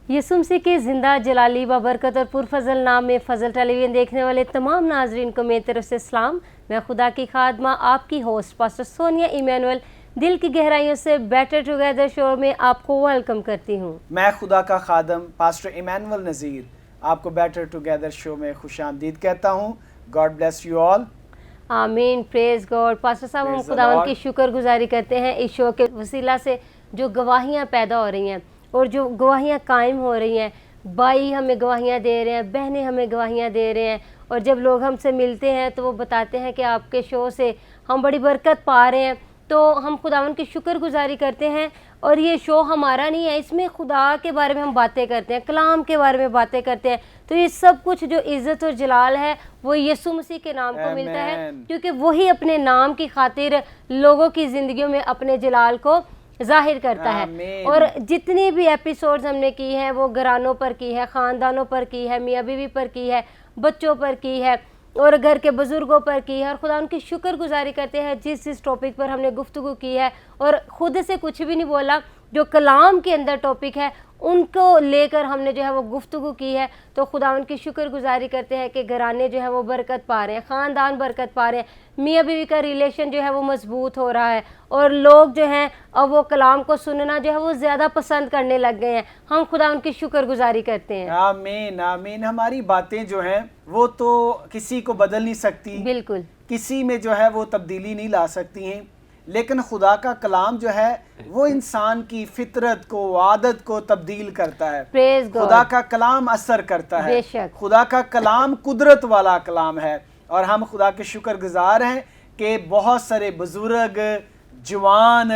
यीशु मसीह के ज़िंदा जलाली बरकत और पुरफजल नाम में फ़जल टेलीविज़न देखने वाले तमाम नाजरीन को मेरी तरफ से सलाम। मैं खुदा की खादमा आपकी होस्ट पास्टर सोनिया इमैनुअल दिल की गहराइयों से बेटर टुगेदर शो में आपको वेलकम करती हूँ। मैं खुदा का खादम पास्टर इमैनुअल नज़ीर आपको बेटर टुगेदर शो में खुशामदीद कहता हूँ। God bless you all. आमीन, प्रेज गॉड। पास्टर साहब, हम खुदावंद की शुक्रगुजारी करते हैं इस शो के वसीला से जो गवाहियाँ पैदा हो रही हैं और जो गवाहियाँ कायम हो रही हैं। भाई हमें गवाहियाँ दे रहे हैं, बहनें हमें गवाहियाँ दे रहे हैं, और जब लोग हमसे मिलते हैं तो वो बताते हैं कि आपके शो से हम बड़ी बरकत पा रहे हैं। तो हम खुदावंद की शुक्रगुजारी करते हैं। और ये शो हमारा नहीं है, इसमें खुदा के बारे में हम बातें करते हैं, कलाम के बारे में बातें करते हैं। तो ये सब कुछ जो इज़्ज़त और जलाल है वो यीशु मसीह के नाम को मिलता है, क्योंकि वही अपने नाम की खातिर लोगों की ज़िंदगियों में अपने जलाल को जाहिर करता है। और जितनी भी एपिसोड्स हमने की हैं वो घरानों पर की है, ख़ानदानों पर की है, मियाँ बीवी पर की है, बच्चों पर की है और घर के बुज़ुर्गों पर की है। और खुदा उनकी शुक्रगुजारी करते हैं जिस टॉपिक पर हमने गुफ्तगू की है, और ख़ुद से कुछ भी नहीं बोला, जो कलाम के अंदर टॉपिक है उनको लेकर हमने जो है वो गुफ्तगू की है। तो खुदा उनकी शुक्रगुजारी करते हैं कि घराने जो है वो बरकत पा रहे हैं, ख़ानदान बरकत पा रहे हैं, मियाँ बीवी का रिलेशन जो है वो मजबूत हो रहा है, और लोग जो हैं अब वो कलाम को सुनना जो है वो ज़्यादा पसंद करने लग गए हैं। हम खुदा उनकी शुक्रगुजारी करते हैं। आमीन आमीन। हमारी बातें जो हैं वो तो किसी को बदल नहीं सकती, बिल्कुल किसी में जो है वो तब्दीली नहीं ला सकती हैं, लेकिन खुदा का कलाम जो है वो इंसान की फितरत को, आदत को तब्दील करता है। खुदा का कलाम असर करता है। खुदा का कलाम कुदरत वाला कलाम है। और हम खुदा के शुक्रगुजार हैं कि बहुत सारे बुजुर्ग, जवान,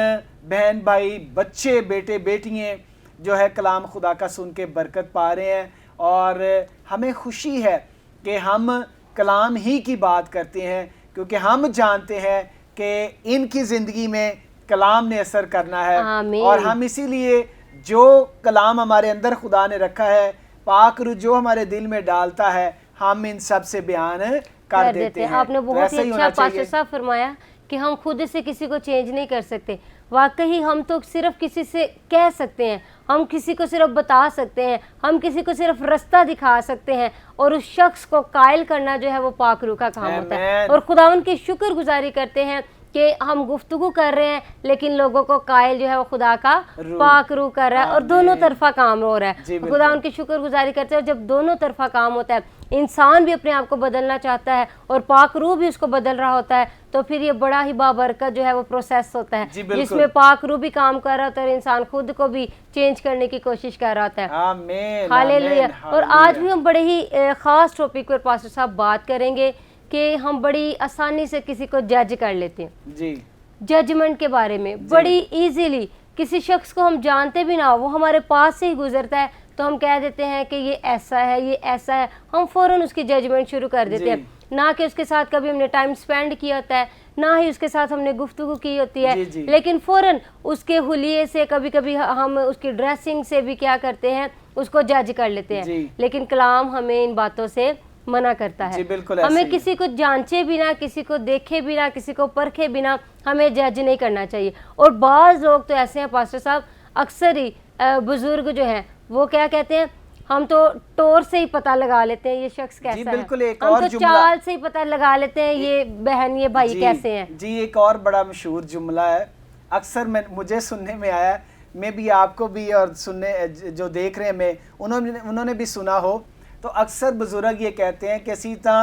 बहन भाई, बच्चे, बेटे बेटियां जो है कलाम खुदा का सुन के बरकत पा रहे हैं। और हमें खुशी है कि हम कलाम ही की बात करते हैं, क्योंकि हम जानते हैं कि इनकी ज़िंदगी में कलाम ने असर करना है। और हम इसीलिए जो कलाम हमारे अंदर खुदा ने रखा है, पाक रूह जो हमारे दिल में डालता है, हम इन सब से बयान कर देते हैं। आपने बहुत ही अच्छा पास्टर साहब फरमाया कि हम खुद से किसी को चेंज नहीं कर सकते। वाकई हम तो सिर्फ किसी से कह सकते हैं, हम किसी को सिर्फ बता सकते हैं, हम किसी को सिर्फ रास्ता दिखा सकते हैं, और उस शख्स को कायल करना जो है वो पाक रूह का काम होता है। और खुदावंद की शुक्रगुजारी करते हैं कि हम गुफ्तगू कर रहे हैं, लेकिन लोगों को कायल जो है वो खुदा का पाक रूह कर रहा है, और दोनों तरफा काम हो रहा है। खुदा उनकी शुक्रगुजारी करते हैं। जब दोनों तरफा काम होता है, इंसान भी अपने आप को बदलना चाहता है और पाक रूह भी उसको बदल रहा होता है, तो फिर ये बड़ा ही बाबरकत जो है वो प्रोसेस होता है, जिसमें पाक रूह भी काम कर रहा होता है और इंसान खुद को भी चेंज करने की कोशिश कर रहा होता है। आमीन, हालेलुया। और आज भी हम बड़े ही खास टॉपिक पर पास्टर साहब बात करेंगे कि हम बड़ी आसानी से किसी को जज कर लेते हैं जी। जजमेंट के बारे में बड़ी इजीली, किसी शख्स को हम जानते भी ना हो, वो हमारे पास से ही गुजरता है तो हम कह देते हैं कि ये ऐसा है, ये ऐसा है, हम फ़ौरन उसकी जजमेंट शुरू कर देते हैं। ना कि उसके साथ कभी हमने टाइम स्पेंड किया होता है, ना ही उसके साथ हमने गुफ्तगू की होती है, लेकिन फ़ौरन उसके हुलिये से, कभी कभी हम उसकी ड्रेसिंग से भी क्या करते हैं, उसको जज कर लेते हैं। लेकिन कलाम हमें इन बातों से मना करता है। हमें किसी को जांचे बिना, किसी को देखे बिना, किसी को परखे बिना हमें जज नहीं करना चाहिए। और बाज़ लोग तो ऐसे हैं पास्टर साहब, अक्सर ही बुजुर्ग जो हैं वो क्या कहते हैं, हम तो टोर से ही पता लगा लेते हैं ये शख्स कैसा है, हम तो चाल से ही पता लगा लेते हैं ये बहन, ये भाई कैसे हैं जी। एक और बड़ा मशहूर जुमला है, अक्सर मुझे सुनने में आया, मैं भी आपको भी और सुनने जो देख रहे हैं मैं उन्होंने भी सुना हो। तो अक्सर बुजुर्ग ये कहते हैं कि असी तां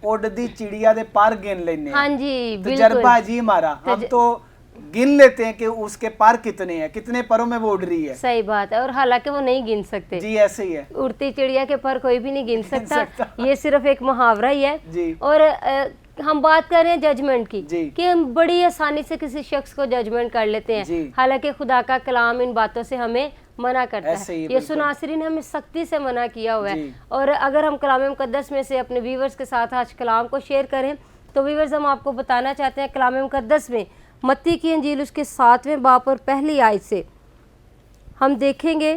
उड़दी चिड़िया दे पर गिन लेने। हाँ जी, तजर्बा जी हमारा, हम तो गिन लेते हैं कि उसके पर कितने हैं, कितने परों में वो उड़ रही है। सही बात है। और हालांकि वो नहीं गिन सकते जी, ऐसे ही है। उड़ती चिड़िया के पर कोई भी नहीं गिन सकता। ये सिर्फ एक मुहावरा ही है जी। और हम बात कर रहे हैं जजमेंट की कि हम बड़ी आसानी से किसी शख्स को जजमेंट कर लेते हैं, हालांकि खुदा का कलाम इन बातों से हमें मना करता है। ये सुनासरी ने हमें सख्ती से मना किया हुआ है। और अगर हम कलाम मुकद्दस में से अपने व्यूवर्स के साथ आज कलाम को शेयर करें तो व्यूवर्स, हम आपको बताना चाहते हैं कलाम मुकद्दस में मत्ती की इंजील उसके 7वें बाब और पहली आयत से हम देखेंगे,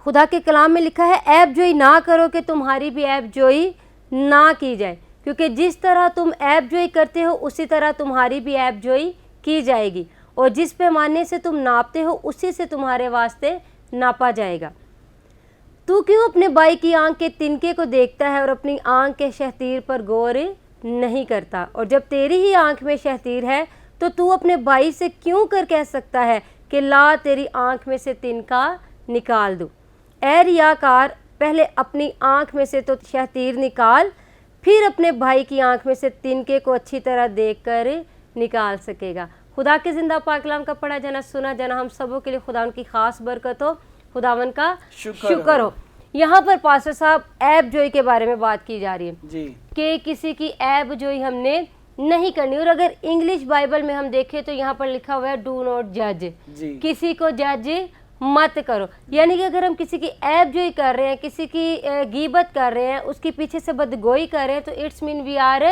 खुदा के कलाम में लिखा है, ऐब जोई ना करो कि तुम्हारी भी ऐब जोई ना की जाए, क्योंकि जिस तरह तुम ऐब जोई करते हो उसी तरह तुम्हारी भी ऐब जोई की जाएगी, और जिस पैमाने से तुम नापते हो उसी से तुम्हारे वास्ते नापा जाएगा। तू क्यों अपने भाई की आंख के तिनके को देखता है और अपनी आंख के शहतीर पर गौर नहीं करता? और जब तेरी ही आंख में शहतीर है तो तू अपने भाई से क्यों कर कह सकता है कि ला तेरी आंख में से तिनका निकाल दूं? ऐ रियाकार, पहले अपनी आंख में से तो शहतीर निकाल, फिर अपने भाई की आंख में से तिनके को अच्छी तरह देखकर निकाल सकेगा। खुदा के जिंदा पाक कलाम का पढ़ा जाना, सुना जाना हम सबों के लिए खुदा उनकी खास बरकत हो, खुदावन का शुक्र हो। यहाँ पर पास्टर साहब ऐब जोई के बारे में बात की जा रही है जी कि किसी की ऐब जोई हमने नहीं करनी। और अगर इंग्लिश बाइबल में हम देखें तो यहाँ पर लिखा हुआ है डू नॉट जज, किसी को जज मत करो। यानी कि अगर हम किसी की ऐब जोई कर रहे हैं, किसी की गीबत कर रहे हैं, उसके पीछे से बदगोई कर रहे हैं, तो it's mean we are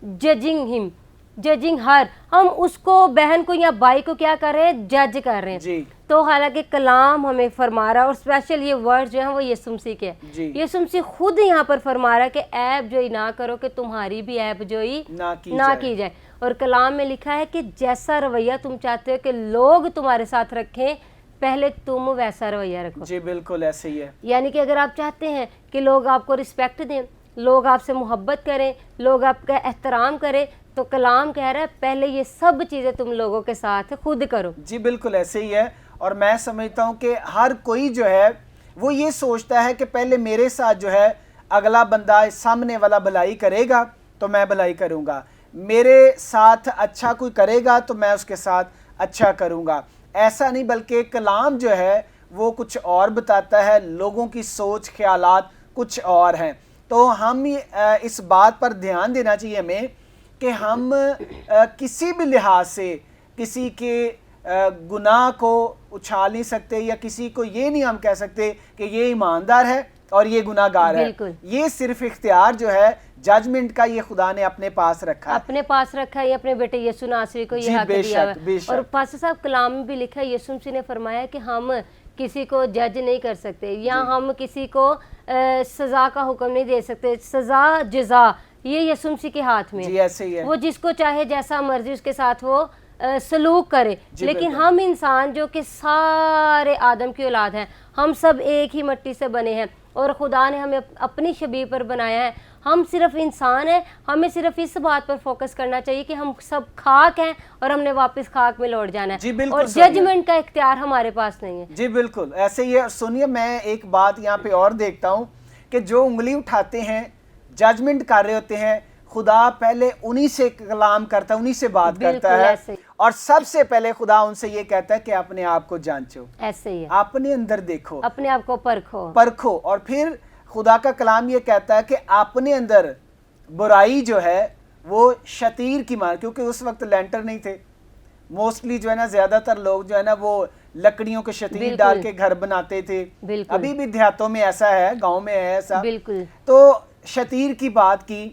judging him, judging her. हम उसको, बहन को या भाई को क्या कर रहे हैं? जज कर रहे हैं जी। तो हालांकि कलाम हमें फरमा रहा है, और स्पेशल ये वर्ड जो है वो यीशु मसीह के है। यीशु मसीह खुद यहाँ पर फरमा रहा है कि ऐब जोई ना करो कि तुम्हारी भी ऐब जोई ना की जाए। और कलाम में लिखा है कि जैसा रवैया तुम चाहते हो कि लोग तुम्हारे साथ रखें, पहले तुम वैसा रवैया रखो। जी बिल्कुल ऐसे ही है। यानी कि अगर आप चाहते हैं कि लोग आपको रिस्पेक्ट दें, लोग आपसे मोहब्बत करें, लोग आपका एहतराम करें, तो कलाम कह रहा है पहले ये सब चीज़ें तुम लोगों के साथ खुद करो। जी बिल्कुल ऐसे ही है। और मैं समझता हूँ कि हर कोई जो है वो ये सोचता है कि पहले मेरे साथ जो है अगला बंदा, सामने वाला भलाई करेगा तो मैं भलाई करूँगा, मेरे साथ अच्छा कोई करेगा तो मैं उसके साथ अच्छा करूँगा। ऐसा नहीं, बल्कि कलाम जो है वो कुछ और बताता है, लोगों की सोच ख्यालात कुछ और हैं। तो हम इस बात पर ध्यान देना चाहिए हमें कि हम किसी भी लिहाज से किसी के गुनाह को उछाल नहीं सकते, या किसी को ये नहीं हम कह सकते कि ये ईमानदार है और ये गुनाहगार है। ये सिर्फ इख्तियार जो है जजमेंट का ये खुदा ने अपने पास रखा है, अपने पास रखा है, ये अपने बेटे यीशु नासरी को ये हक दिया है। और पास्टर साहब कलाम में भी लिखा है, यीशु मसीह ने फरमाया कि हम किसी को जज नहीं कर सकते, या हम किसी को सजा का हुक्म नहीं दे सकते। सजा जजा ये यीशु मसीह के हाथ में जी, ऐसे ही है। वो जिसको चाहे जैसा मर्जी उसके साथ वो सलूक करे। लेकिन हम इंसान जो कि सारे आदम की औलाद हैं, हम सब एक ही मिट्टी से बने हैं और खुदा ने हमें अपनी शबीह पर बनाया है। हम सिर्फ इंसान हैं, हमें सिर्फ इस बात पर फोकस करना चाहिए कि हम सब खाक हैं और हमने वापस खाक में लौट जाना है, और जजमेंट का इख्तियार हमारे पास नहीं है। जी बिल्कुल ऐसे ही है। सुनिए, मैं एक बात यहाँ पे और देखता हूँ कि जो उंगली उठाते हैं, जजमेंट कर रहे होते हैं, खुदा पहले उन्हीं से कलाम करता है, उन्हीं से बात करता है, और सबसे पहले खुदा उनसे ये कहता है कि अपने आप को जांचो। ऐसे ही है, अपने अंदर देखो, अपने आप को परखो। और फिर खुदा का कलाम ये कहता है कि अपने अंदर बुराई जो है वो शतीर की मार, क्योंकि उस वक्त लेंटर नहीं थे, मोस्टली जो है ना ज्यादातर लोग जो है ना वो लकड़ियों के शतीर डाल के घर बनाते थे। अभी भी देहातों में ऐसा है, गाँव में है ऐसा। तो शतीर की बात की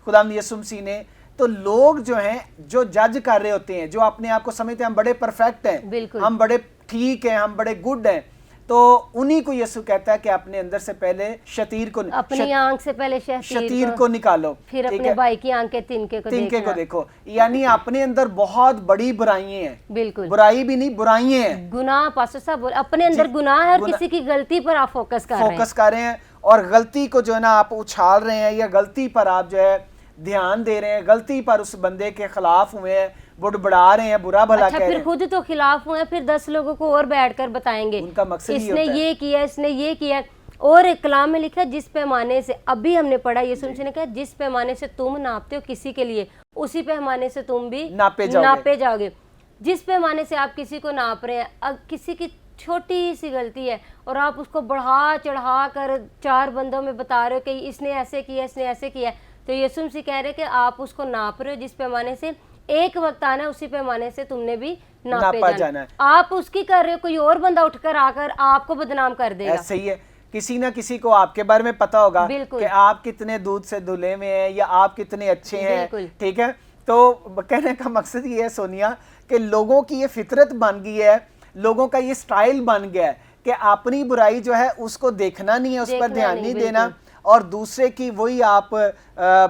खुदा यीशु मसीह ने, तो लोग जो हैं, जो जज कर रहे होते हैं, जो अपने आप को समझते हैं हम बड़े परफेक्ट हैं, हम बड़े ठीक हैं, हम बड़े गुड हैं, तो उन्हीं को यीशु कहता है कि अपने अंदर से पहले शतीर को, अपनी आंख से पहले शतीर को निकालो, फिर अपने भाई की आंख के तिनके को देखो। यानी अपने अंदर बहुत बड़ी बुराइयां हैं। बिल्कुल, बुराई भी नहीं, बुराइयां हैं, गुनाह। पास्टर साहब अपने अंदर गुनाह है और किसी की गलती पर आप फोकस कर रहे हैं, और गलती को जो है ना आप उछाल रहे हैं, या गलती पर आप जो है ध्यान दे रहे हैं, गलती पर उस बंदे के खिलाफ हुए हैं, बुड़बड़ा रहे हैं, बुरा भला कह रहे हैं। फिर खुद तो खिलाफ हुए हैं, फिर 10 लोगों को और बैठकर बताएंगे उनका मकसद इसने ये किया, इसने ये किया। और कलाम में लिखा जिस पैमाने से, अभी हमने पढ़ा, यीशु मसीह ने कहा जिस पैमाने से तुम नापते हो किसी के लिए, उसी पैमाने से तुम भी नापे जाओगे। जिस पैमाने से आप किसी को नाप रहे हैं, अब किसी की छोटी सी गलती है और आप उसको बढ़ा चढ़ा कर 4 बंदों में बता रहे हो कि इसने ऐसे किया, इसने ऐसे किया, तो यीशु मसीह कह रहे हैं कि आप उसको नाप रहे हो जिस पैमाने से, एक वक्त आना है उसी पैमाने से तुमने भी नापा जाना है। आप उसकी कर रहे हो, कोई और बंदा उठकर आकर आपको बदनाम कर देगा। ऐसे ही है, किसी ना किसी को आपके बारे में पता होगा कि आप कितने दूध से धुले हुए हैं, या आप कितने अच्छे हैं, ठीक है। तो कहने का मकसद ये है सोनिया कि लोगों की ये फितरत बन गई है, लोगों का ये स्टाइल बन गया है कि अपनी बुराई जो है उसको देखना नहीं है, उस पर ध्यान नहीं देना, और दूसरे की वही आप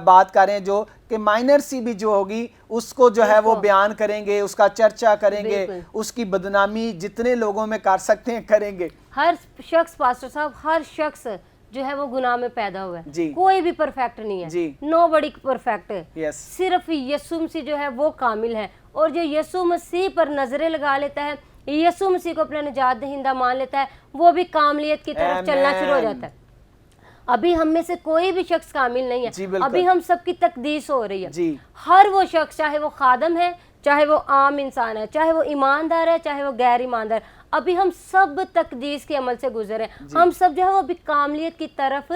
बात कर रहे हैं जो कि माइनर सी भी जो होगी उसको जो है वो बयान करेंगे, उसका चर्चा करेंगे, उसकी बदनामी जितने लोगों में कर सकते हैं करेंगे। हर शख्स पास्टर साहब, हर शख्स जो है वो गुनाह में पैदा हुआ है जी। कोई भी परफेक्ट नहीं है, नो बडी परफेक्ट है। यस। सिर्फ यीशु मसीह जो है वो कामिल है, और जो यीशु मसीह पर नजरें लगा लेता है, यीशु मसीह को अपना निजात दहिंदा मान लेता है, वो भी कामलियत की तरफ चलना शुरू हो जाता है। अभी हम में से कोई भी शख्स कामिल नहीं है, अभी हम सबकी तकदीस हो रही है जी। हर वो शख्स, चाहे वो खादम है, चाहे वो आम इंसान है, चाहे वो ईमानदार है, चाहे वो गैर ईमानदार, अभी हम सब तकदीस के अमल से गुजरे हैं। हम सब जो है वो अभी कामलियत की तरफ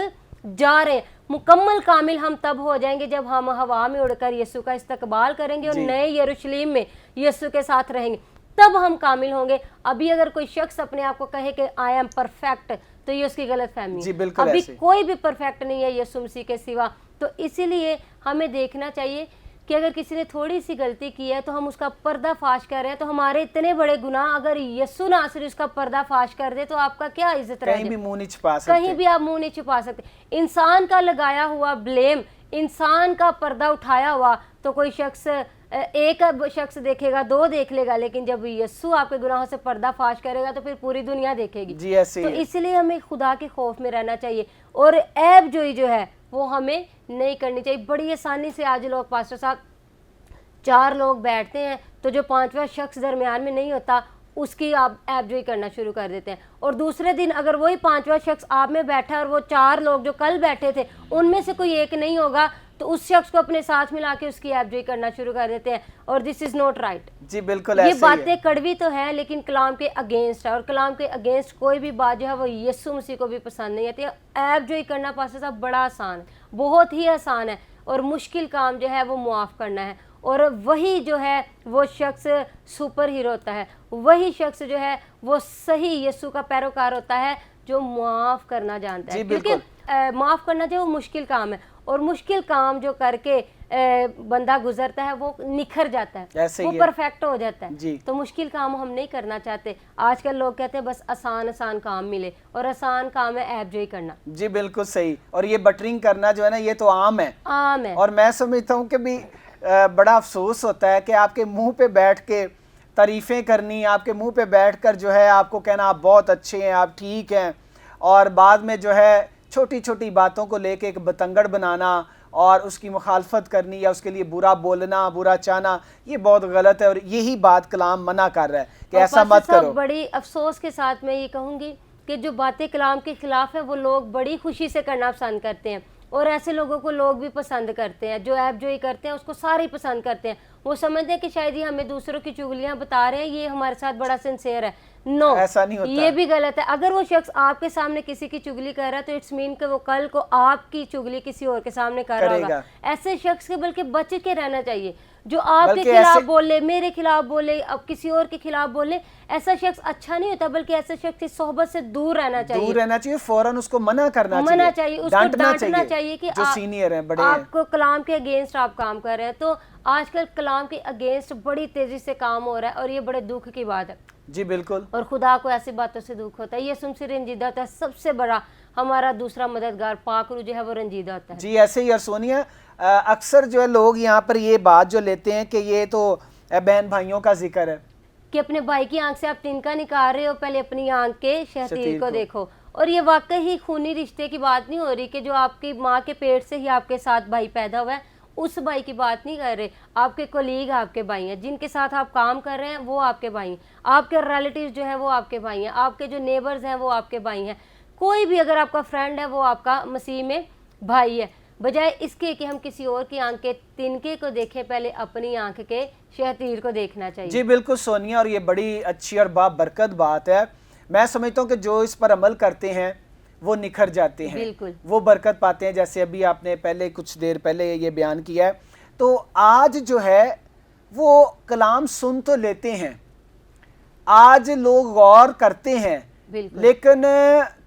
जा रहे हैं। मुकम्मल कामिल हम तब हो जाएंगे जब हम हवा में उड़कर यीशु का इस्तकबाल करेंगे और नए यरूशलेम में यीशु के साथ रहेंगे, तब हम कामिल होंगे। अभी अगर कोई शख्स अपने आप को कहे कि आई एम परफेक्ट, तो ये उसकी गलत फहमी है। अभी कोई भी परफेक्ट नहीं है यीशु मसीह के सिवा। तो इसीलिए हमें देखना चाहिए कि अगर किसी ने थोड़ी सी गलती की है तो हम उसका पर्दाफाश कर रहे हैं, तो हमारे इतने बड़े गुनाह अगर यीशु नासरी उसका पर्दाफाश कर दे तो आपका क्या इज्जत रह जाए? कहीं भी मुंह नहीं छुपा सकते, कहीं भी आप मुंह नहीं छुपा सकते। इंसान का लगाया हुआ ब्लेम, इंसान का पर्दा उठाया हुआ, तो कोई शख्स एक शख्स देखेगा, दो देख लेगा, लेकिन जब यीशु आपके गुनाहों से पर्दाफाश करेगा तो फिर पूरी दुनिया देखेगी जी। ऐसे तो इसलिए हमें खुदा के खौफ में रहना चाहिए, और ऐब जोई जो है वो हमें नहीं करनी चाहिए। बड़ी आसानी से आज लोग, पास्टर साहब, 4 लोग बैठते हैं तो जो 5वां शख्स दरमियान में नहीं होता उसकी आप ऐबजोई करना शुरू कर देते हैं, और दूसरे दिन अगर वही 5वां शख्स आप में बैठा है और वो 4 लोग जो कल बैठे थे उनमें से कोई एक नहीं होगा, तो उस शख्स को अपने साथ मिला के उसकी ऐबजोई करना शुरू कर देते हैं, और दिस इज नॉट राइट जी। बिल्कुल ये बातें कड़वी तो है लेकिन कलाम के अगेंस्ट है, और कलाम के अगेंस्ट कोई भी बात जो है वो यीशु मसीह को भी पसंद नहीं आती है। ऐबजोई करना पास्टर साहब बड़ा आसान है, बहुत ही आसान है, और मुश्किल काम जो है वो मुआफ़ करना है, और वही जो है वो शख्स सुपर हीरो होता है, वही शख्स जो है वो सही यीशु का पैरोकार होता है जो माफ़ करना जानता है, क्योंकि माफ़ करना जो वो मुश्किल काम है, और मुश्किल काम जो करके बंदा गुजरता है वो निखर जाता है, वो परफेक्ट हो जाता है। तो मुश्किल काम हम नहीं करना चाहते। आजकल लोग कहते हैं बस आसान आसान काम मिले, और आसान काम है ऐबजोई करना जी। बिल्कुल सही। और ये बटरिंग करना जो है ना, ये तो आम है, आम है। और मैं समझता हूँ कि भी बड़ा अफसोस होता है कि आपके मुंह पे बैठ के तारीफ़ें करनी, आपके मुंह पे बैठकर जो है आपको कहना आप बहुत अच्छे हैं, आप ठीक हैं, और बाद में जो है छोटी छोटी बातों को लेके एक बतंगड़ बनाना और उसकी मुखालफत करनी या उसके लिए बुरा बोलना, बुरा चाहना, ये बहुत गलत है, और यही बात कलाम मना कर रहा है कि ऐसा मत करो। बड़ी अफसोस के साथ मैं ये कहूँगी कि जो बातें कलाम के खिलाफ है वो लोग बड़ी खुशी से करना पसंद करते हैं, और ऐसे लोगों को लोग भी पसंद करते हैं। जो ऐबजोई करते हैं उसको सारे पसंद करते हैं। वो समझते हैं कि शायद ये हमें दूसरों की चुगलियां बता रहे हैं, ये हमारे साथ बड़ा सिंसियर है। नो, ऐसा नहीं होता। ये भी गलत है। अगर वो शख्स आपके सामने किसी की चुगली कर रहा है तो इट्स मीन कि वो कल को आपकी चुगली किसी और के सामने कर रहा होगा। ऐसे शख्स के बल्कि बच के रहना चाहिए, जो आपके खिलाफ बोले, मेरे खिलाफ बोले, अब किसी और के खिलाफ बोले, ऐसा शख्स अच्छा नहीं होता, बल्कि ऐसे शख्स की सोहबत से दूर रहना चाहिए। दूर रहना चाहिए, फौरन उसको मना करना चाहिए, उसको डांटना चाहिए कि जो सीनियर है, बड़े आपको कलाम के अगेंस्ट आप काम कर रहे हैं। तो आजकल कलाम के अगेंस्ट बड़ी तेजी से काम हो रहा है, और ये बड़े दुख की बात है जी। बिल्कुल। और खुदा को ऐसी बातों से दुख होता है। ये सुन से रंजीदा होता है। सबसे बड़ा हमारा दूसरा मददगार पाक रूह जो है वो रंजीदा होता है जी। ऐसे ही सोनिया, अक्सर जो है लोग यहाँ पर ये बात जो लेते हैं कि ये तो बहन भाइयों का जिक्र है कि अपने भाई की आंख से आप तिनका निकाल रहे हो, पहले अपनी आंख के शहतीर को देखो। और ये वाकई ही खूनी रिश्ते की बात नहीं हो रही कि जो आपकी माँ के पेट से ही आपके साथ भाई पैदा हुआ है, उस भाई की बात नहीं कर रहे। आपके कोलीग आपके भाई हैं, जिनके साथ आप काम कर रहे हैं वो आपके भाई हैं, आपके रिलेटिव्स जो हैं वो आपके भाई हैं, आपके जो नेबर्स हैं वो आपके भाई हैं। कोई भी अगर आपका फ्रेंड है वो आपका मसीह में भाई है। बजाय इसके कि हम किसी और की आंख के तिनके को देखें, पहले अपनी आंख के शहतीर को देखना चाहिए। जी बिल्कुल सोनिया, और ये बड़ी अच्छी और बाबरकत बात है। मैं समझता हूँ कि जो इस पर अमल करते हैं वो निखर जाते हैं, बिल्कुल वो बरकत पाते हैं। जैसे अभी आपने पहले कुछ देर पहले ये बयान किया है। तो आज जो है वो कलाम सुन तो लेते हैं, आज लोग गौर करते हैं, लेकिन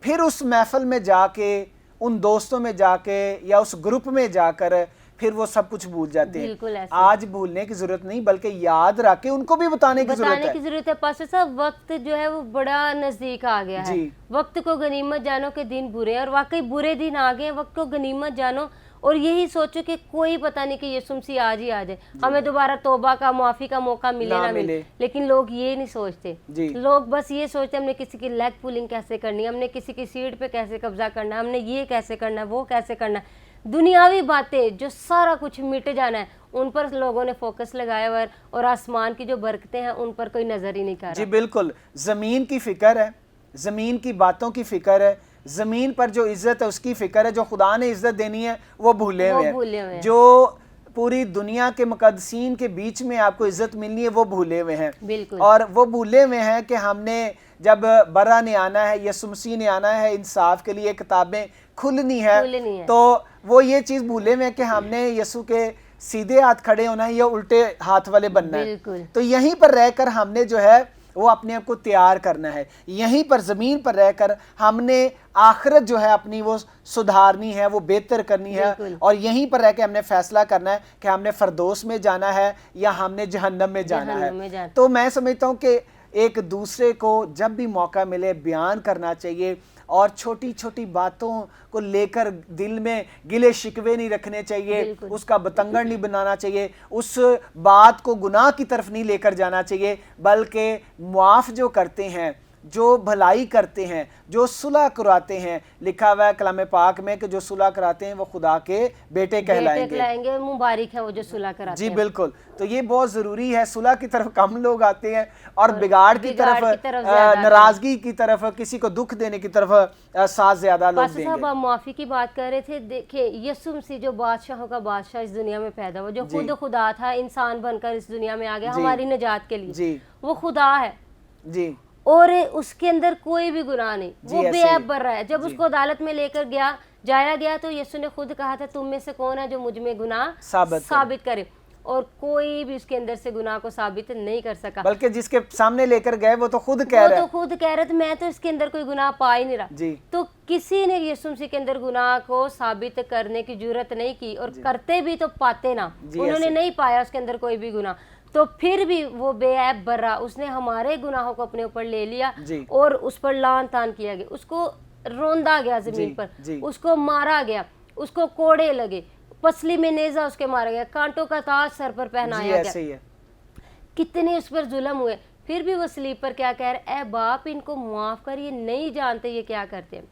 फिर उस महफिल में जाके, उन दोस्तों में जाके या उस ग्रुप में जाकर फिर वो सब कुछ भूल जाते बिल्कुल हैं। ऐसे। आज भूलने की जरूरत नहीं, बल्कि याद रख के उनको भी बताने की जरूरत है। पास्टर साहब, वक्त जो है वो बड़ा नजदीक आ गया है। वक्त को गनीमत जानो के दिन बुरे हैं, और वाकई बुरे दिन आ गए हैं। वक्त को गनीमत जानो और यही सोचो कि कोई पता नहीं कि यीशु मसीह आज ही आ जाए, हमें दोबारा तौबा का, माफी का मौका मिले ना मिले। लेकिन लोग ये नहीं सोचते। लोग बस ये सोचते हमने किसी की लेग पुलिंग कैसे करनी है, हमने किसी की सीट पे कैसे कब्जा करना है, हमने ये कैसे करना है, वो कैसे करना है। दुनियावी बातें जो सारा कुछ मिट जाना है, उन पर लोगों ने फोकस लगाया हुआ है, और आसमान की जो बरकतें हैं उन पर कोई नजर ही नहीं कर रहा। जी बिल्कुल, जमीन की फिक्र है, जमीन की बातों की फिक्र है, जमीन पर जो इज्जत है उसकी फिक्र है, जो खुदा ने इज्जत देनी है वो भूले हुए हैं। जो पूरी दुनिया के मुकद्दसीन के बीच में आपको इज्जत मिलनी है वो भूले हुए हैं। और वो भूले हुए हैं कि हमने जब बरा ने आना है, यीशु मसीह ने आना है, इंसाफ के लिए किताबें खुलनी है, तो वो ये चीज भूले हुए हैं कि हमने यीशु के सीधे हाथ खड़े होना है या उल्टे हाथ वाले बनना है। तो यहीं पर रहकर हमने जो है वो अपने आप को तैयार करना है, यहीं पर ज़मीन पर रहकर हमने आखिरत जो है अपनी वो सुधारनी है, वो बेहतर करनी है, और यहीं पर रह के हमने फैसला करना है कि हमने फरदौस में जाना है या हमने जहन्नम में जाना है। तो मैं समझता हूँ कि एक दूसरे को जब भी मौका मिले बयान करना चाहिए, और छोटी छोटी बातों को लेकर दिल में गिले शिकवे नहीं रखने चाहिए, उसका बतंगड़ नहीं बनाना चाहिए, उस बात को गुनाह की तरफ नहीं लेकर जाना चाहिए, बल्कि मुआफ जो करते हैं, जो भलाई करते हैं, जो सुलह कराते हैं, लिखा हुआ है कलाम पाक में कि जो सुलह कराते हैं वो खुदा के बेटे कहलाएंगे, मुबारक है वो जो सुलह कराते हैं। जी बिल्कुल, तो ये बहुत जरूरी है। सुलह की तरफ कम लोग आते हैं और बिगाड़ की तरफ, नाराजगी की तरफ, किसी को दुख देने की तरफ साथ ज्यादा लोग देंगे। साहब, आप माफी की बात कर रहे थे। देखिए, यीशु मसीह जो बादशाहों का बादशाह इस दुनिया में पैदा हुआ, जो खुद खुदा था, इंसान बनकर इस दुनिया में आ गया हमारी निजात के लिए, वो खुदा है जी, और उसके अंदर कोई भी गुनाह नहीं, वो बेऐब बर रहा है। जब उसको अदालत में लेकर जाया गया तो यीशु ने खुद कहा था, तुम में से कौन है जो मुझ में गुनाह साबित करे, और कोई भी उसके अंदर से गुनाह को साबित नहीं कर सका। बल्कि जिसके सामने लेकर गए वो तो खुद कह रहा है मैं तो इसके अंदर कोई गुनाह पा ही नहीं रहा जी। तो किसी ने यीशु मसीह के अंदर गुनाह को साबित करने की जरूरत नहीं की, और करते भी तो पाते ना, उन्होंने नहीं पाया उसके अंदर कोई भी गुनाह, तो फिर भी वो बेऐब बर्रा, उसने हमारे गुनाहों को अपने ऊपर ले लिया और उस पर लान तान किया गया, उसको रोंदा गया जमीन पर, उसको मारा गया, उसको कोड़े लगे, पसली में नेजा उसके मारा गया, कांटों का ताज सर पर पहनाया गया, कितने उस पर जुल्म हुए, फिर भी वो सलीब पर क्या कह रहे, ऐ बाप इनको माफ कर, ये नहीं जानते ये क्या करते हैं।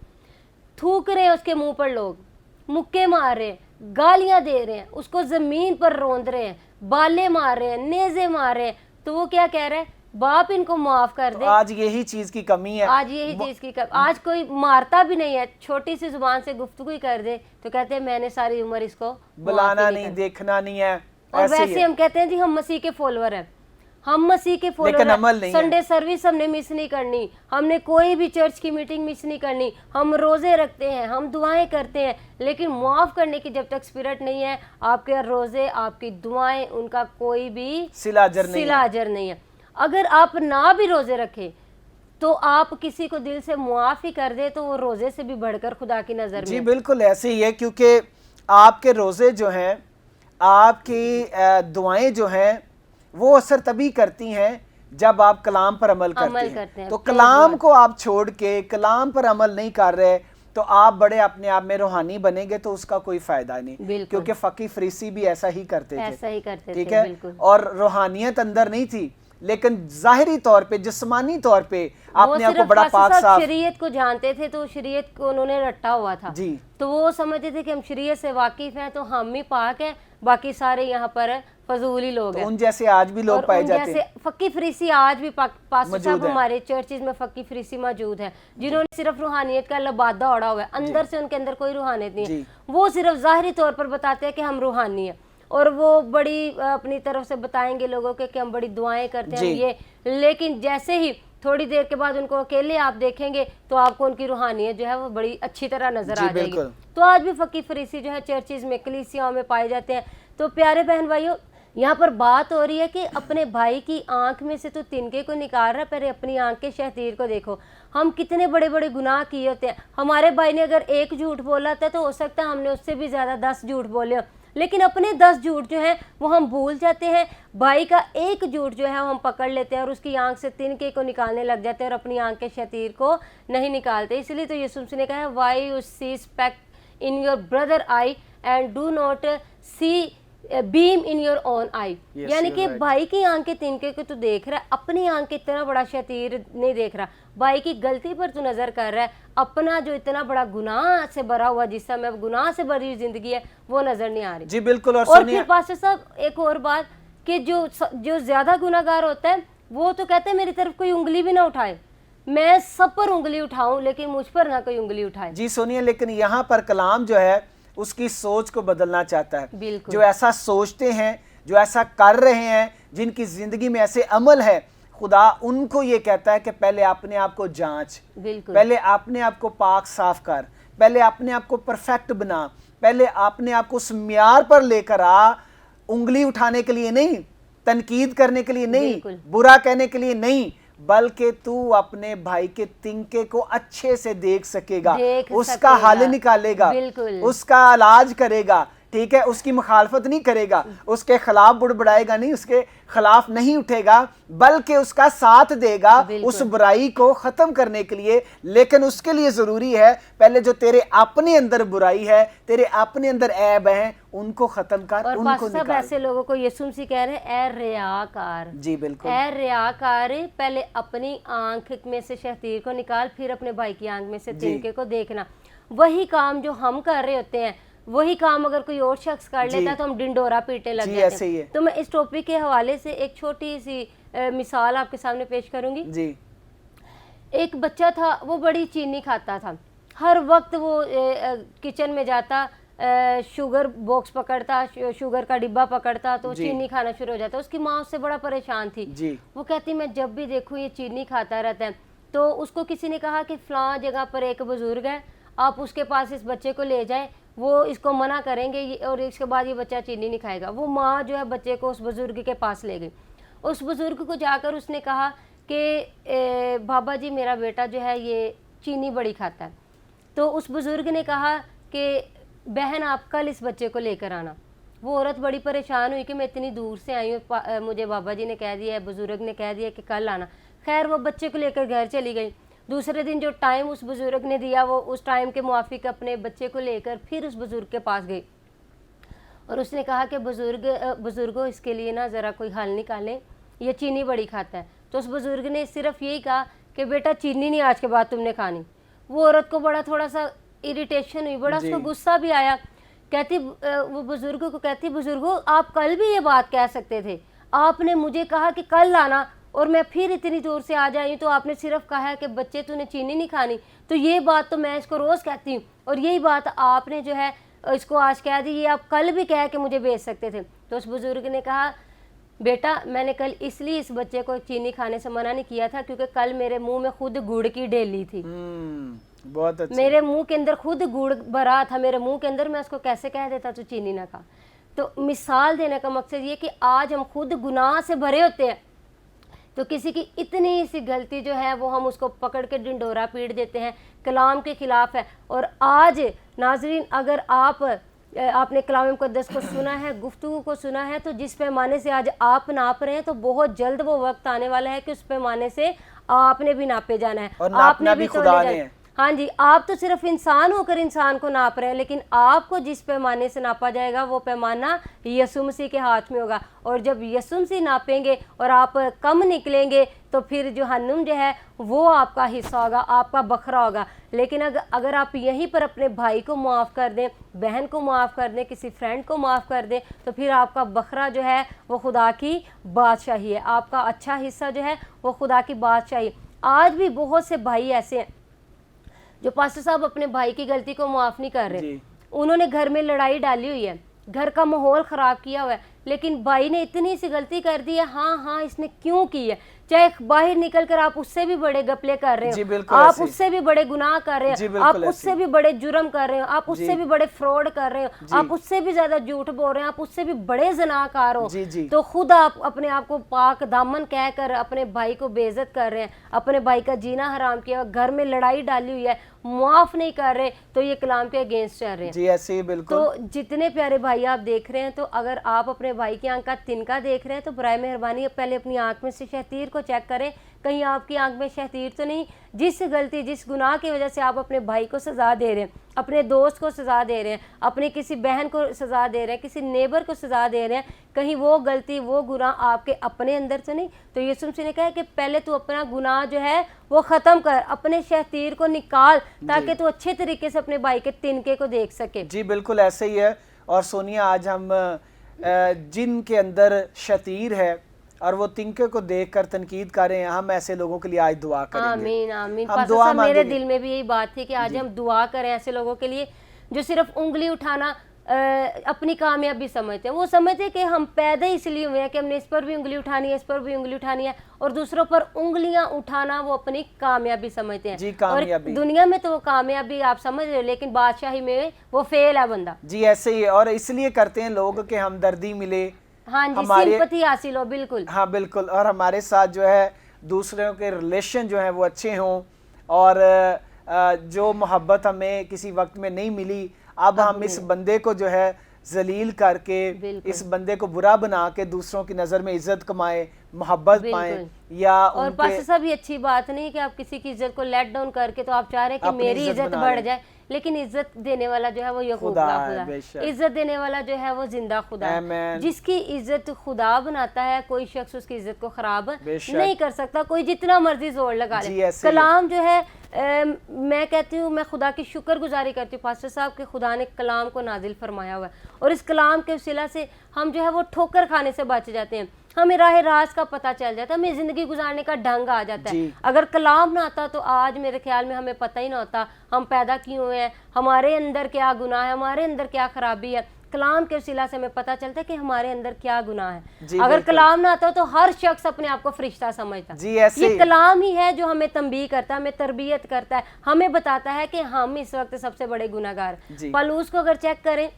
थूक रहे उसके मुंह पर लोग, मुक्के मार रहे हैं, गालियां दे रहे हैं, उसको जमीन पर रोंद रहे हैं, बाले मार रहे हैं, नेजे मार रहे हैं, तो वो क्या कह रहे हैं, बाप इनको माफ कर दे। आज यही चीज की कमी है, आज यही चीज की कमी। आज कोई मारता भी नहीं है, छोटी सी जुबान से गुफ्तगू ही कर दे तो कहते हैं मैंने सारी उम्र इसको बुलाना नहीं, देखना नहीं है। और वैसे हम कहते हैं जी हम मसीह के फॉलोअर हैं, हम मसीह के फॉलोअर हैं, संडे सर्विस हमने मिस नहीं करनी, हमने कोई भी चर्च की मीटिंग मिस नहीं करनी, हम रोजे रखते हैं, हम दुआएं करते हैं, लेकिन मुआफ करने की जब तक स्पिरिट नहीं है, आपके रोजे, आपकी दुआएं, उनका कोई भी सिलाजर नहीं है। अगर आप ना भी रोजे रखें तो आप किसी को दिल से मुआफ ही कर दे तो वो रोजे से भी बढ़कर खुदा की नजर में। जी बिल्कुल ऐसे ही है, क्योंकि आपके रोजे जो हैं, आपकी दुआएं जो हैं, वो असर तभी करती हैं जब आप कलाम पर अमल करते हैं। तो कलाम को आप छोड़ के कलाम पर अमल नहीं कर रहे तो आप बड़े अपने आप में रूहानी बनेंगे तो उसका कोई फायदा नहीं, क्योंकि फकी फरीसी भी ऐसा ही करते थे, ठीक है। और रूहानियत अंदर नहीं थी, लेकिन जाहिरी तौर पे, जिस्मानी तौर पे आपने आपको बड़ा पाक साफ, शरीयत को जानते थे तो शरीयत को उन्होंने रट्टा हुआ था जी, तो वो समझते थे कि हम शरीयत से वाकिफ हैं तो हम ही पाक हैं, बाकी सारे यहाँ पर फजूली लोग हैं। उन जैसे आज भी लोग पाए जाते हैं, फकी फरीसी आज भी पास्टर साहब हमारे चर्चिज में फकी फरीसी मौजूद है, जिन्होंने सिर्फ रूहानियत का लबादा ओढ़ा हुआ है, अंदर से उनके अंदर कोई रूहानियत नहीं है, वो सिर्फ जाहिरी तौर पर बताते हैं कि हम रूहानी है, और वो बड़ी अपनी तरफ से बताएंगे लोगों के कि हम बड़ी दुआएं करते हैं ये, लेकिन जैसे ही थोड़ी देर के बाद उनको अकेले आप देखेंगे तो आपको उनकी रूहानियत जो है वो बड़ी अच्छी तरह नजर आ जाएगी। तो आज भी फकी फरीसी जो है चर्चिज में, कलीसियाओं में पाए जाते हैं। तो प्यारे बहन भाइयों, यहाँ पर बात हो रही है कि अपने भाई की आंख में से तो तिनके को निकाल रहा है, पर अपनी आंख के शहतीर को देखो। हम कितने बड़े बड़े गुनाह किए होते हैं, हमारे भाई ने अगर एक झूठ बोला था तो हो सकता है हमने उससे भी ज्यादा 10 झूठ बोले हो, लेकिन अपने 10 झूठ जो है वो हम भूल जाते हैं। भाई का एक झूठ जो है वो हम पकड़ लेते हैं और उसकी आंख से तिनके को निकालने लग जाते हैं और अपनी आंख के शतीर को नहीं निकालते। इसलिए तो यीशु मसीह ने कहा है why you see speck in your brother eye and do not see beam in your own eye. यानी कि भाई की आंख के तिनके को तू देख रहा है, अपनी आंख के इतना बड़ा शतीर नहीं देख रहा। भाई की गलती पर तू नजर कर रहा है, अपना जो इतना बड़ा गुनाह से भरा हुआ जिस्म है, गुनाह से भरी जिंदगी है, वो नजर नहीं आ रही। जी बिल्कुल। और फिर पास्टर साहब एक और बात कि जो ज्यादा गुनाहगार होता है वो तो कहते हैं मेरी तरफ कोई उंगली भी ना उठाए, मैं सब पर उंगली उठाऊं लेकिन मुझ पर ना कोई उंगली उठाए। जी सुनिए, लेकिन यहाँ पर कलाम जो है उसकी सोच को बदलना चाहता है। जो ऐसा सोचते हैं, जो ऐसा कर रहे हैं, जिनकी जिंदगी में ऐसे अमल है, खुदा उनको ये कहता है कि पहले अपने आप को जांच, पहले अपने आप को पाक साफ कर, पहले अपने आप को परफेक्ट बना, पहले अपने आप को उस म्यार पर लेकर आ। उंगली उठाने के लिए नहीं, तनकीद करने के लिए नहीं, बुरा कहने के लिए नहीं, बल्कि तू अपने भाई के तिनके को अच्छे से देख सकेगा, उसका हल निकालेगा, उसका इलाज करेगा, ठीक है, उसकी मुखालफत नहीं करेगा, उसके खिलाफ बुड़बड़ाएगा नहीं, उसके खिलाफ नहीं उठेगा, बल्कि उसका साथ देगा उस बुराई को खत्म करने के लिए। लेकिन उसके लिए जरूरी है पहले जो तेरे अपने अंदर बुराई है, तेरे अपने अंदर ऐब है, उनको खत्म कर, और उनको निकाल। सब ऐसे लोगों को यीशु मसीह कह रहे हैं ए रियाकार। जी बिल्कुल। ए रियाकार, पहले अपनी आंख में से शतीर को निकाल, फिर अपने भाई की आंख में से तिनके को देखना। वही काम जो हम कर रहे होते हैं, वही काम अगर कोई और शख्स कर लेता है तो हम डिंडोरा पीटने लग जाते हैं। तो मैं इस टॉपिक के हवाले से एक छोटी सी मिसाल आपके सामने पेश करूंगी। जी। एक बच्चा था, वो बड़ी चीनी खाता था, हर वक्त वो किचन में जाता, शुगर बॉक्स पकड़ता, शुगर का डिब्बा पकड़ता तो चीनी खाना शुरू हो जाता। उसकी माँ उससे बड़ा परेशान थी। वो कहती मैं जब भी देखूं ये चीनी खाता रहता है। तो उसको किसी ने कहा कि फलां जगह पर एक बुजुर्ग है, आप उसके पास इस बच्चे को ले जाएं, वो इसको मना करेंगे और इसके बाद ये बच्चा चीनी नहीं खाएगा। वो माँ जो है बच्चे को उस बुजुर्ग के पास ले गई। उस बुजुर्ग को जाकर उसने कहा कि बाबा जी मेरा बेटा जो है ये चीनी बड़ी खाता है। तो उस बुजुर्ग ने कहा कि बहन आप कल इस बच्चे को लेकर आना। वो औरत बड़ी परेशान हुई कि मैं इतनी दूर से आई हूँ, मुझे बाबा जी ने कह दिया है, बुजुर्ग ने कह दिया कि कल आना। खैर वो बच्चे को लेकर घर चली गई। दूसरे दिन जो टाइम उस बुजुर्ग ने दिया, वो उस टाइम के मुआफिक अपने बच्चे को लेकर फिर उस बुजुर्ग के पास गई और उसने कहा कि बुजुर्गों इसके लिए ना ज़रा कोई हल निकालें, ये चीनी बड़ी खाता है। तो उस बुजुर्ग ने सिर्फ यही कहा कि बेटा चीनी नहीं आज के बाद तुमने खानी। वो औरत को बड़ा थोड़ा सा इरिटेशन हुई, बड़ा उसको गुस्सा भी आया। कहती वो बुजुर्ग को कहती बुजुर्गों आप कल भी ये बात कह सकते थे, आपने मुझे कहा कि कल लाना और मैं फिर इतनी दूर से आ जाई तो आपने सिर्फ कहा है कि बच्चे तूने चीनी नहीं खानी। तो ये बात तो मैं इसको रोज़ कहती हूँ और यही बात आपने जो है इसको आज कह दी, ये आप कल भी कह के मुझे भेज सकते थे। तो उस बुजुर्ग ने कहा बेटा मैंने कल इसलिए इस बच्चे को चीनी खाने से मना नहीं किया था क्योंकि कल मेरे मुंह में खुद गुड़ की ढेली थी। बहुत अच्छा। मेरे मुंह के अंदर खुद गुड़ भरा था मेरे मुंह के अंदर, मैं उसको कैसे कह देता तू चीनी ना खा। तो मिसाल देने का मकसद ये कि आज हम खुद गुनाह से भरे होते हैं तो किसी की इतनी सी गलती जो है वो हम उसको पकड़ के डिंडोरा पीट देते हैं, कलाम के खिलाफ है। और आज नाजरीन अगर आपने कलाम मुक़द्दस को सुना है, गुफ्तगू को सुना है, तो जिस पैमाने से आज आप नाप रहे हैं तो बहुत जल्द वो वक्त आने वाला है कि उस पैमाने से आपने भी नापे जाना है और आपने भी खुदा ने। हाँ जी, आप तो सिर्फ इंसान होकर इंसान को नाप रहे हैं, लेकिन आपको जिस पैमाने से नापा जाएगा वो पैमाना यीशु मसीह के हाथ में होगा। और जब यीशु मसीह नापेंगे और आप कम निकलेंगे तो फिर जहन्नुम जो है वो आपका हिस्सा होगा, आपका बखरा होगा। लेकिन अगर आप यहीं पर अपने भाई को माफ़ कर दें, बहन को माफ़ कर दें, किसी फ्रेंड को माफ़ कर दें, तो फिर आपका बखरा जो है वो खुदा की बादशाही है, आपका अच्छा हिस्सा जो है वो खुदा की बादशाही। आज भी बहुत से भाई ऐसे हैं जो पास्टर साहब अपने भाई की गलती को माफ़ नहीं कर रहे। उन्होंने घर में लड़ाई डाली हुई है, घर का माहौल ख़राब किया हुआ है, लेकिन भाई ने इतनी सी गलती कर दी है, हाँ हाँ इसने क्यों की है, चाहे बाहर निकलकर आप उससे भी बड़े गपले कर रहे हो, आप उससे भी बड़े गुनाह कर रहे हो, आप उससे भी बड़े जुर्म कर रहे हो, आप उससे भी बड़े फ्रॉड कर रहे हो, आप उससे भी ज्यादा झूठ बोल रहे हो, आप उससे भी बड़े ज़नाकार हो, तो खुद आप अपने आप को पाक दामन कहकर अपने भाई को बेइज्जत कर रहे हैं, अपने भाई का जीना हराम किया, घर में लड़ाई डाली हुई है, मुआफ नहीं कर रहे, तो ये कलाम के अगेंस्ट चल रहे हैं। जी ऐसे ही बिल्कुल। तो जितने प्यारे भाई आप देख रहे हैं, तो अगर आप अपने भाई की आंख का तिनका देख रहे हैं तो बराए मेहरबानी पहले अपनी आंख में से शहतीर को चेक करें, कहीं आपकी आंख में शहतीर तो नहीं। जिस गलती जिस गुनाह की वजह से आप अपने भाई को सजा दे रहे हैं, अपने दोस्त को सजा दे रहे हैं, अपने किसी बहन को सजा दे रहे हैं, किसी नेबर को सजा दे रहे हैं, कहीं वो गलती वो गुनाह आपके अपने अंदर तो नहीं। तो यीशु मसीह ने कहा कि पहले तू अपना गुनाह जो है वो ख़त्म कर, अपने शहतीर को निकाल, ताकि तू अच्छे तरीके से अपने भाई के तिनके को देख सके। जी बिल्कुल ऐसे ही है। और सोनिया, आज हम जिनके अंदर शतीर है और वो तिनके को देखकर तनकीद कर रहे हैं, हम ऐसे लोगों के लिए आज दुआ करेंगे। आमीन आमीन। हम दुआ मेरे दिल में भी यही बात थी कि आज हम दुआ करें ऐसे लोगों के लिए जो सिर्फ उंगली उठाना अपनी कामयाबी समझते हैं। वो समझते हैं कि हम पैदा इसलिए हुए हैं कि हमने इस पर भी उंगली उठानी है, इस पर भी उंगली उठानी है, और दूसरों पर उंगलियां उठाना वो अपनी कामयाबी समझते हैं। जी कामयाबी। और दुनिया में तो वो कामयाबी आप समझ रहे हो, लेकिन बादशाही में वो फेल है बंदा। जी ऐसे ही है। और इसलिए करते हैं लोग कि हमदर्दी मिले, हाँ जी, सिंपैथी हासिल हो। बिल्कुल हाँ बिल्कुल। और हमारे साथ जो है दूसरों के रिलेशन जो है वो अच्छे हों, और जो मोहब्बत हमें किसी वक्त में नहीं मिली, अब हम इस बंदे को जो है जलील करके, इस बंदे को बुरा बना के दूसरों की नज़र में इज्जत कमाए, मोहब्बत पाएं, या और पास सब भी अच्छी बात नहीं कि आप किसी की इज्जत को लेट डाउन करके तो आप चाह रहे हैं कि मेरी इज्जत बढ़ जाए, लेकिन इज्जत देने वाला जो है वो ये खुदा है। इज्जत देने वाला जो है वो जिंदा खुदा है। जिसकी इज्जत खुदा बनाता है, कोई शख्स उसकी इज्जत को खराब नहीं कर सकता, कोई जितना मर्जी जोर लगा ले। कलाम जो है मैं कहती हूँ, मैं खुदा की शुक्रगुजारी करती हूँ पास्टर साहब के खुदा ने कलाम को नाजिल फरमाया हुआ है, और इस कलाम के वसीला से हम जो है वो ठोकर खाने से बच जाते हैं, हमें राह राज का पता चल जाता है, हमें जिंदगी गुजारने का ढंग आ जाता है। अगर कलाम ना आता तो आज मेरे ख्याल में हमें पता ही ना होता हम पैदा क्यों हुए हैं, हमारे अंदर क्या गुनाह है, हमारे अंदर क्या खराबी है। कलाम के वसीला से हमें पता चलता है कि हमारे अंदर क्या गुनाह है। अगर कलाम ना आता तो हर शख्स अपने आप को फरिश्ता समझता। ये कलाम ही है जो हमें तंबीह करता है, हमें तरबियत करता है, हमें बताता है कि हम इस वक्त सबसे बड़े गुनाहगार। पलूस को अगर चेक करें,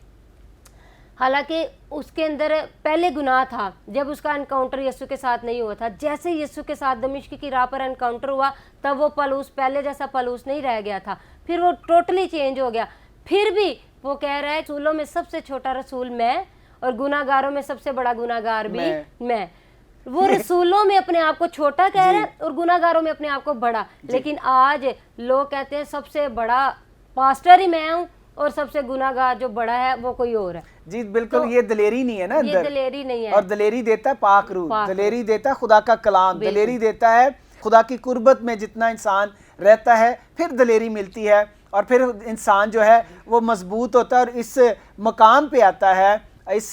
हालांकि उसके अंदर पहले गुनाह था जब उसका एनकाउंटर यीशु के साथ नहीं हुआ था। जैसे यीशु के साथ दमिश्क की राह पर एनकाउंटर हुआ, तब वो पलूस पहले जैसा पलूस नहीं रह गया था, फिर वो टोटली चेंज हो गया। फिर भी वो कह रहा है रसूलों में सबसे छोटा रसूल मैं, और गुनाहगारों में सबसे बड़ा गुनाहगार भी मैं। वो रसूलों में अपने आप को छोटा कह रहा है और गुनाहगारों में अपने आप को बड़ा। लेकिन आज लोग कहते हैं सबसे बड़ा पास्टर ही मैं हूँ और सबसे गुनाहगार जो बड़ा है वो कोई और है। जी बिल्कुल। तो ये दलेरी नहीं है ना, ये दलेरी नहीं है। और दलेरी देता है पाक रूह, दलेरी देता है खुदा का कलाम, दलेरी देता है खुदा की कुर्बत में जितना इंसान रहता है, फिर दलेरी मिलती है, और फिर इंसान जो है वो मजबूत होता है और इस मकाम पे आता है, इस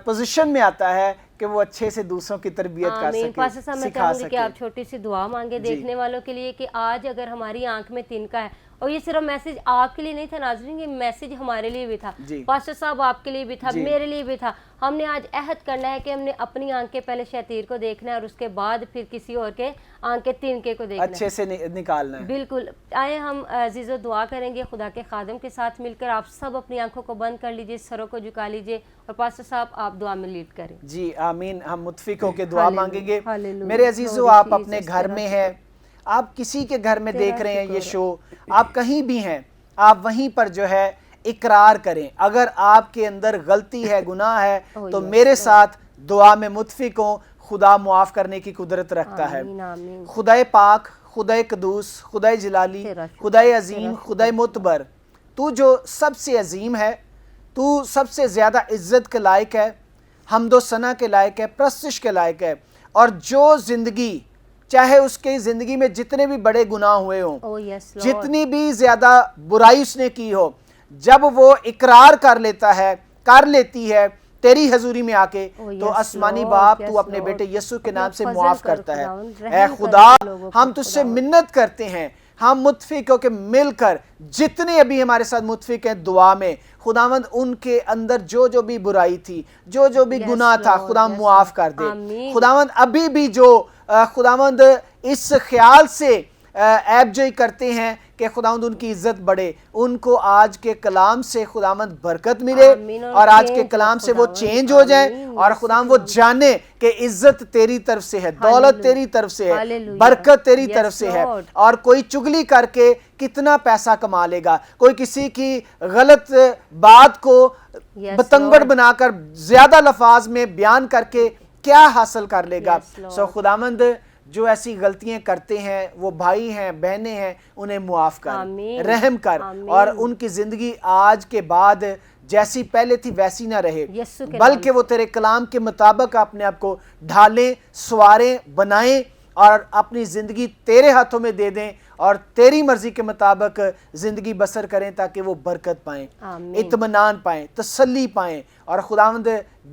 पोजीशन में आता है कि वो अच्छे से दूसरों की तरबियत कर सके, सिखा सके। कि आप छोटी सी दुआ मांगे देखने वालों के लिए कि आज अगर हमारी आंख में तिनका है, और ये सिर्फ मैसेज आपके लिए नहीं था नाज़रीन, ये मैसेज हमारे लिए भी था, पास्टर साहब आपके लिए भी था, मेरे लिए भी था। हमने आज अहद करना है कि हमने अपनी आंख के पहले शैतीर को देखना है और उसके बाद फिर किसी और के आंख के तिनके को देखना अच्छे से निकालना है। बिल्कुल। आए हम अजीज़ो दुआ करेंगे खुदा के खादम के साथ मिलकर। आप सब अपनी आंखों को बंद कर लीजिए, सरों को झुका लीजिए, और पास्टर साहब आप दुआ में लीड करें। जी आमीन। हम मुतफिक होकर दुआ मांगेंगे। मेरे अजीजों, आप अपने घर में हैं, आप किसी के घर में देख रहे हैं ये शो, आप कहीं भी हैं, आप वहीं पर जो है इकरार करें। अगर आपके अंदर गलती है, गुनाह है, तो मेरे साथ दुआ में मुतफिक हो। खुदा मुआफ करने की कुदरत रखता है। खुदाए पाक, खुदाए कदूस, खुदाए जलाली, खुदाए अजीम, खुदाए मुतबर, तू जो सबसे अजीम है, तू सबसे ज़्यादा इज्जत के लायक है, हम्दो सना के लायक है, प्रस्तिश के लायक है। और जो ज़िंदगी, चाहे उसकी ज़िंदगी में जितने भी बड़े गुनाह हुए हों, जितनी भी ज़्यादा बुराई उसने की हो, जब वो इकरार कर लेता है, कर लेती है तेरी हजूरी में आके, तो आसमानी बाप तू अपने बेटे यीशु के नाम से मुआफ करता है। ऐ खुदा, हम तुझसे मिन्नत करते हैं, हम मुत्फिक होकर मिलकर, जितने अभी हमारे साथ मुत्फिक हैं दुआ में, खुदावंद उनके अंदर जो जो भी बुराई थी, जो जो भी गुनाह था, खुदा मुआफ कर दे। खुदावंद अभी भी जो खुदावंद इस ख्याल से ऐबजोई करते हैं कि खुदावंद उनकी इज्जत बढ़े, उनको आज के कलाम से खुदावंद बरकत मिले और आज के कलाम से वो चेंज हो जाए और खुदावंद वो जाने कि इज्जत तेरी तरफ से है, दौलत तेरी तरफ से है, बरकत तेरी तरफ से है। और कोई चुगली करके कितना पैसा कमा लेगा, कोई किसी की गलत बात को बतंगड़ बनाकर ज्यादा लफाज में बयान करके क्या हासिल कर लेगा। सो खुदावंद जो ऐसी गलतियां करते हैं, वो भाई हैं, बहनें हैं, उन्हें मुआफ कर, रहम कर और उनकी जिंदगी आज के बाद जैसी पहले थी वैसी ना रहे, बल्कि वो तेरे कलाम के मुताबिक अपने आप को ढालें, सवारें, बनाएं और अपनी जिंदगी तेरे हाथों में दे दें और तेरी मर्जी के मुताबिक जिंदगी बसर करें, ताकि वो बरकत पाएं, इत्मीनान पाएं, तसल्ली पाएं और खुदावंद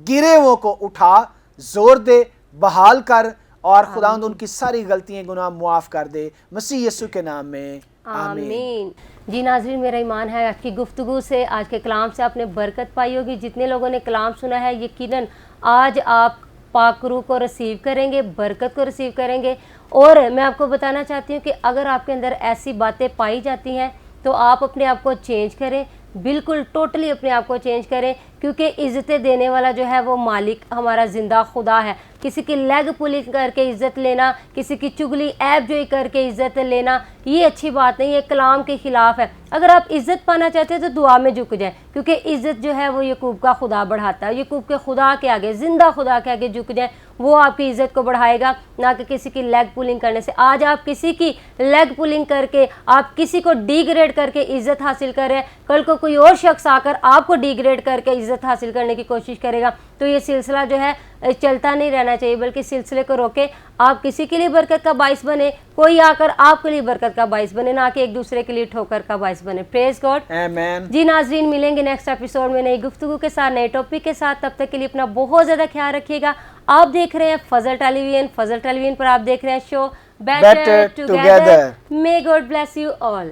गिरे हुओं को उठा, जोर दे, बहाल कर और खुदावंद उनकी सारी गलतियां गुनाह मुआफ कर दे, मसीह यीशु के नाम में आमीन। जी नाज़रीन, मेरा ईमान है आज की गुफ्तगू से, आज के कलाम से आपने बरकत पाई होगी। जितने लोगों ने कलाम सुना है, यकीनन आज आप पाक रूह को रिसीव करेंगे, बरकत को रिसीव करेंगे। और मैं आपको बताना चाहती हूँ कि अगर आपके अंदर ऐसी बातें पाई जाती हैं तो आप अपने आप को चेंज करें, बिल्कुल टोटली अपने आप को चेंज करें, क्योंकि इज़्ज़तें देने वाला जो है वो मालिक हमारा ज़िंदा खुदा है। किसी की लेग पुलिंग करके इज़्ज़त लेना, किसी की चुगली ऐब जोई करके इज़्ज़त लेना, ये अच्छी बात नहीं है, कलाम के ख़िलाफ़ है। अगर आप इज़्ज़त पाना चाहते हैं तो दुआ में झुक जाएं, क्योंकि इज़्ज़त जो है वो यकूब का खुदा बढ़ाता है। यकूब के खुदा के आगे, ज़िंदा खुदा के आगे झुक जाएं, वो आपकी इज़्ज़त को बढ़ाएगा, ना कि किसी की लेग पुलिंग करने से। आज आप किसी की लेग पुलिंग करके, आप किसी को डिग्रेड करके इज़्ज़त हासिल कर रहे हैं, कल को कोई और शख्स आकर आपको डिग्रेड करके इज़्ज़त हासिल करने की कोशिश करेगा, तो ये सिलसिला जो है चलता नहीं रहना चाहिए, बल्कि सिलसिले को रोके। आप किसी के लिए बरकत का बाइस बने, कोई आकर आपके लिए बरकत का बाइस बने, ना कि एक दूसरे के लिए ठोकर का बाइस बने। प्रेज गॉड, आमीन। जी नाज़रीन, मिलेंगे नेक्स्ट एपिसोड में नई गुफ्तगू के साथ, नए टॉपिक के साथ। तब तक के लिए अपना बहुत ज़्यादा ख्याल रखिएगा। आप देख रहे हैं फजल टेलीविजन, फजल टेलीविजन पर आप देख रहे हैं show better together. May God bless you all.